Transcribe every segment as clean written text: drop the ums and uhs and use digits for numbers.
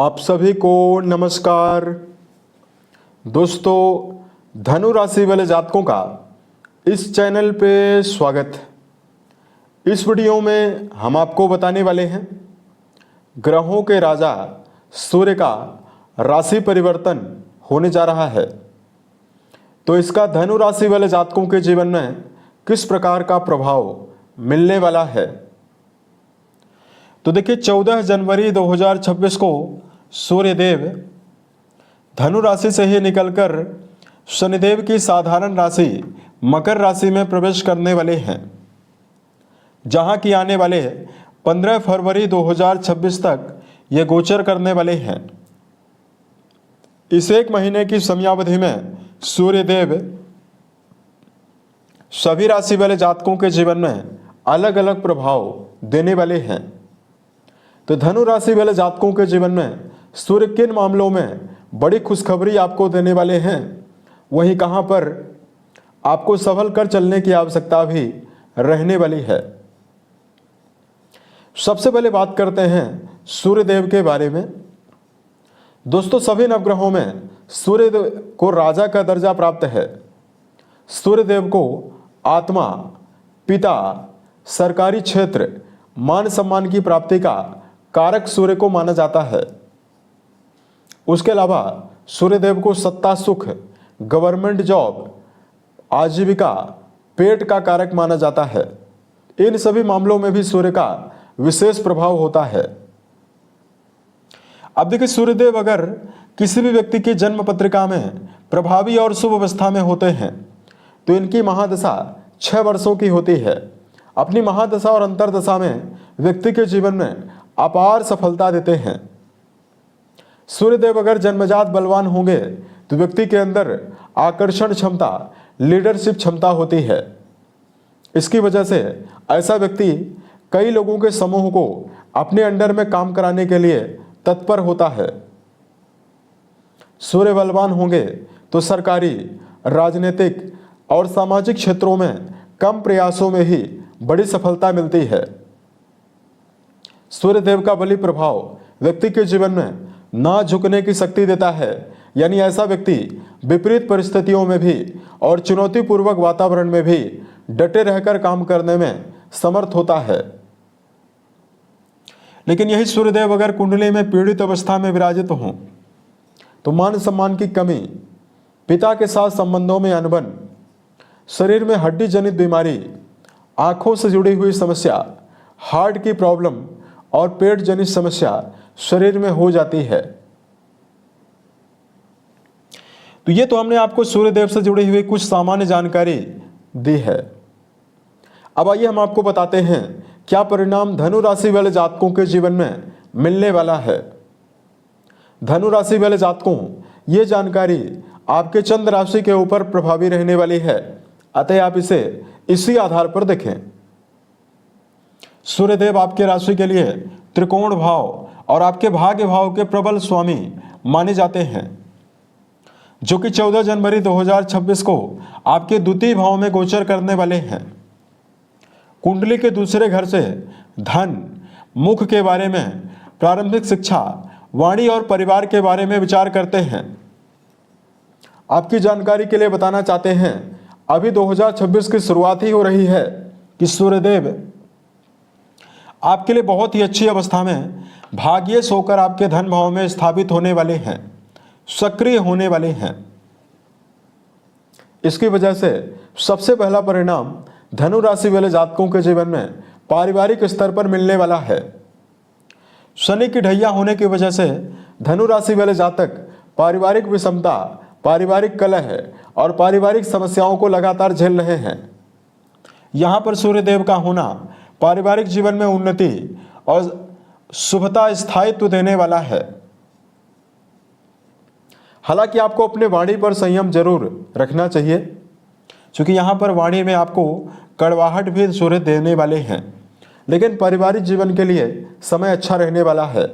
आप सभी को नमस्कार। दोस्तों, धनु राशि वाले जातकों का इस चैनल पे स्वागत। इस वीडियो में हम आपको बताने वाले हैं ग्रहों के राजा सूर्य का राशि परिवर्तन होने जा रहा है, तो इसका धनु राशि वाले जातकों के जीवन में किस प्रकार का प्रभाव मिलने वाला है। तो देखिए, 14 जनवरी 2026 को सूर्यदेव धनु राशि से ही निकलकर शनिदेव की साधारण राशि मकर राशि में प्रवेश करने वाले हैं, जहां की आने वाले 15 फरवरी 2026 तक ये गोचर करने वाले हैं। इस एक महीने की समयावधि में सूर्यदेव सभी राशि वाले जातकों के जीवन में अलग अलग प्रभाव देने वाले हैं। तो धनु राशि वाले जातकों के जीवन में सूर्य किन मामलों में बड़ी खुशखबरी आपको देने वाले हैं, वहीं कहां पर आपको संभल कर चलने की आवश्यकता भी रहने वाली है। सबसे पहले बात करते हैं सूर्यदेव के बारे में। दोस्तों, सभी नवग्रहों में सूर्य को राजा का दर्जा प्राप्त है। सूर्यदेव को आत्मा, पिता, सरकारी क्षेत्र, मान सम्मान की प्राप्ति का कारक सूर्य को माना जाता है। उसके अलावा सूर्यदेव को सत्ता, सुख, गवर्नमेंट जॉब, आजीविका, पेट का कारक माना जाता है। इन सभी मामलों में भी सूर्य का विशेष प्रभाव होता है। अब देखिए, सूर्यदेव अगर किसी भी व्यक्ति की जन्म पत्रिका में प्रभावी और शुभ अवस्था में होते हैं तो इनकी महादशा 6 वर्षों की होती है। अपनी महादशा और अंतरदशा में व्यक्ति के जीवन में अपार सफलता देते हैं। सूर्यदेव अगर जन्मजात बलवान होंगे तो व्यक्ति के अंदर आकर्षण क्षमता, लीडरशिप क्षमता होती है। इसकी वजह से ऐसा व्यक्ति कई लोगों के समूह को अपने अंडर में काम कराने के लिए तत्पर होता है। सूर्य बलवान होंगे तो सरकारी, राजनीतिक और सामाजिक क्षेत्रों में कम प्रयासों में ही बड़ी सफलता मिलती है। सूर्यदेव का बली प्रभाव व्यक्ति के जीवन में ना झुकने की शक्ति देता है, यानी ऐसा व्यक्ति विपरीत परिस्थितियों में भी और चुनौतीपूर्वक वातावरण में भी डटे रहकर काम करने में समर्थ होता है। लेकिन यही सूर्यदेव अगर कुंडली में पीड़ित अवस्था में विराजित हों तो मान सम्मान की कमी, पिता के साथ संबंधों में अनबन, शरीर में हड्डी जनित बीमारी, आंखों से जुड़ी हुई समस्या, हार्ट की प्रॉब्लम और पेट जनित समस्या शरीर में हो जाती है। तो ये तो हमने आपको सूर्यदेव से जुड़ी हुई कुछ सामान्य जानकारी दी है। अब आइए हम आपको बताते हैं क्या परिणाम धनु राशि वाले जातकों के जीवन में मिलने वाला है। धनु राशि वाले जातकों, ये जानकारी आपके चंद्र राशि के ऊपर प्रभावी रहने वाली है, अतः आप इसे इसी आधार पर देखें। सूर्यदेव आपके राशि के लिए त्रिकोण भाव और आपके भाग्य भाव के प्रबल स्वामी माने जाते हैं, जो कि 14 जनवरी 2026 को आपके द्वितीय भाव में गोचर करने वाले हैं। कुंडली के दूसरे घर से धन, मुख के बारे में, प्रारंभिक शिक्षा, वाणी और परिवार के बारे में विचार करते हैं। आपकी जानकारी के लिए बताना चाहते हैं, अभी 2026 की शुरुआत ही हो रही है कि सूर्यदेव आपके लिए बहुत ही अच्छी अवस्था में भाग्येश होकर आपके धन भाव में स्थापित होने वाले हैं, सक्रिय होने वाले हैं। इसकी वजह से सबसे पहला परिणाम धनु राशि वाले जातकों के जीवन में पारिवारिक स्तर पर मिलने वाला है। शनि की ढैया होने की वजह से धनु राशि वाले जातक पारिवारिक विषमता, पारिवारिक कलह और पारिवारिक समस्याओं को लगातार झेल रहे हैं। यहाँ पर सूर्यदेव का होना पारिवारिक जीवन में उन्नति और शुभता, स्थायित्व देने वाला है। हालांकि आपको अपने वाणी पर संयम जरूर रखना चाहिए, क्योंकि यहाँ पर वाणी में आपको कड़वाहट भी सूर्य देने वाले हैं, लेकिन पारिवारिक जीवन के लिए समय अच्छा रहने वाला है।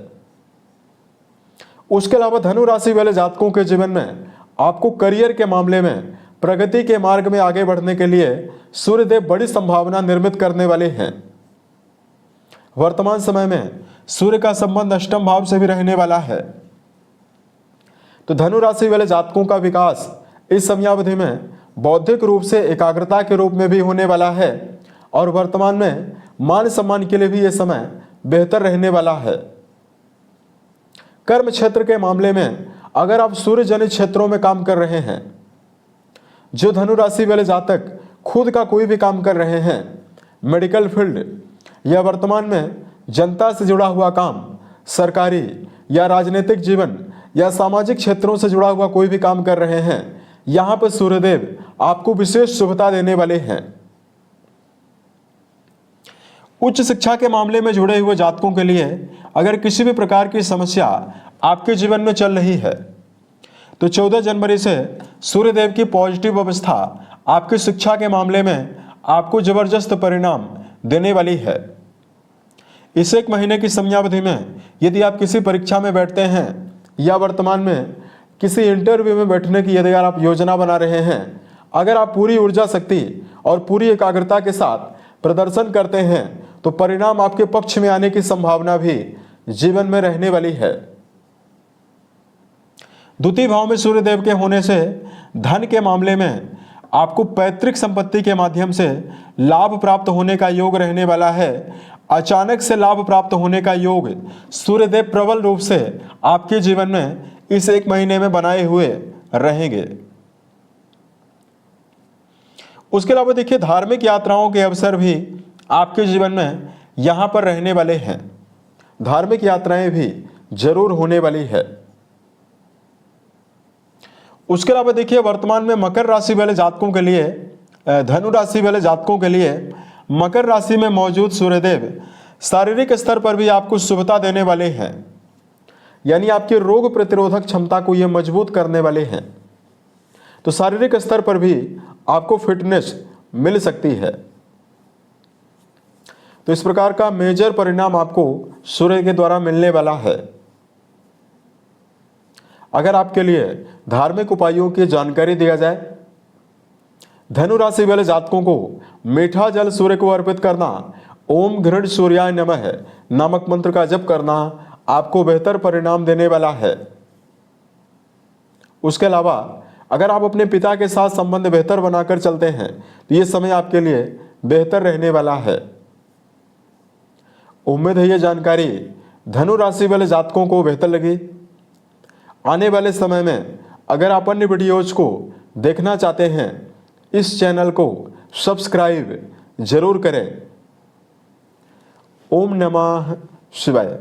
उसके अलावा धनु राशि वाले जातकों के जीवन में आपको करियर के मामले में प्रगति के मार्ग में आगे बढ़ने के लिए सूर्यदेव बड़ी संभावना निर्मित करने वाले हैं। वर्तमान समय में सूर्य का संबंध अष्टम भाव से भी रहने वाला है। तो धनु राशि वाले जातकों का विकास इस समयावधि में बौद्धिक रूप से एकाग्रता के रूप में भी होने वाला है और वर्तमान में मान सम्मान के लिए भी यह समय बेहतर रहने वाला है। कर्म क्षेत्र के मामले में अगर आप सूर्य जनित क्षेत्रों में काम कर रहे हैं, जो धनु राशि वाले जातक खुद का कोई भी काम कर रहे हैं, मेडिकल फील्ड या वर्तमान में जनता से जुड़ा हुआ काम, सरकारी या राजनीतिक जीवन या सामाजिक क्षेत्रों से जुड़ा हुआ कोई भी काम कर रहे हैं, यहां पर सूर्यदेव आपको विशेष शुभता देने वाले हैं। उच्च शिक्षा के मामले में जुड़े हुए जातकों के लिए अगर किसी भी प्रकार की समस्या आपके जीवन में चल रही है तो 14 जनवरी से सूर्यदेव की पॉजिटिव अवस्था आपकी शिक्षा के मामले में आपको जबरदस्त परिणाम देने वाली है। इस एक महीने की समयावधि में यदि आप किसी परीक्षा में बैठते हैं या वर्तमान में किसी इंटरव्यू में बैठने की यदि आप योजना बना रहे हैं, अगर आप पूरी ऊर्जा शक्ति और पूरी एकाग्रता के साथ प्रदर्शन करते हैं तो परिणाम आपके पक्ष में आने की संभावना भी जीवन में रहने वाली है। द्वितीय भाव में सूर्यदेव के होने से धन के मामले में आपको पैतृक संपत्ति के माध्यम से लाभ प्राप्त होने का योग रहने वाला है। अचानक से लाभ प्राप्त होने का योग सूर्यदेव प्रबल रूप से आपके जीवन में इस एक महीने में बनाए हुए रहेंगे। उसके अलावा देखिए, धार्मिक यात्राओं के अवसर भी आपके जीवन में यहां पर रहने वाले हैं। धार्मिक यात्राएं भी जरूर होने वाली है। उसके अलावा देखिए, वर्तमान में मकर राशि वाले जातकों के लिए, धनु राशि वाले जातकों के लिए मकर राशि में मौजूद सूर्यदेव शारीरिक स्तर पर भी आपको शुभता देने वाले हैं, यानी आपकी रोग प्रतिरोधक क्षमता को ये मजबूत करने वाले हैं। तो शारीरिक स्तर पर भी आपको फिटनेस मिल सकती है। तो इस प्रकार का मेजर परिणाम आपको सूर्य के द्वारा मिलने वाला है। अगर आपके लिए धार्मिक उपायों की जानकारी दिया जाए, धनु राशि वाले जातकों को मीठा जल सूर्य को अर्पित करना, ओम घृण सूर्याय नमः नामक मंत्र का जप करना आपको बेहतर परिणाम देने वाला है। उसके अलावा अगर आप अपने पिता के साथ संबंध बेहतर बनाकर चलते हैं तो ये समय आपके लिए बेहतर रहने वाला है। उम्मीद है ये जानकारी धनु राशि वाले जातकों को बेहतर लगी। आने वाले समय में अगर आप अन्य वीडियोज को देखना चाहते हैं, इस चैनल को सब्सक्राइब जरूर करें। ओम नमः शिवाय।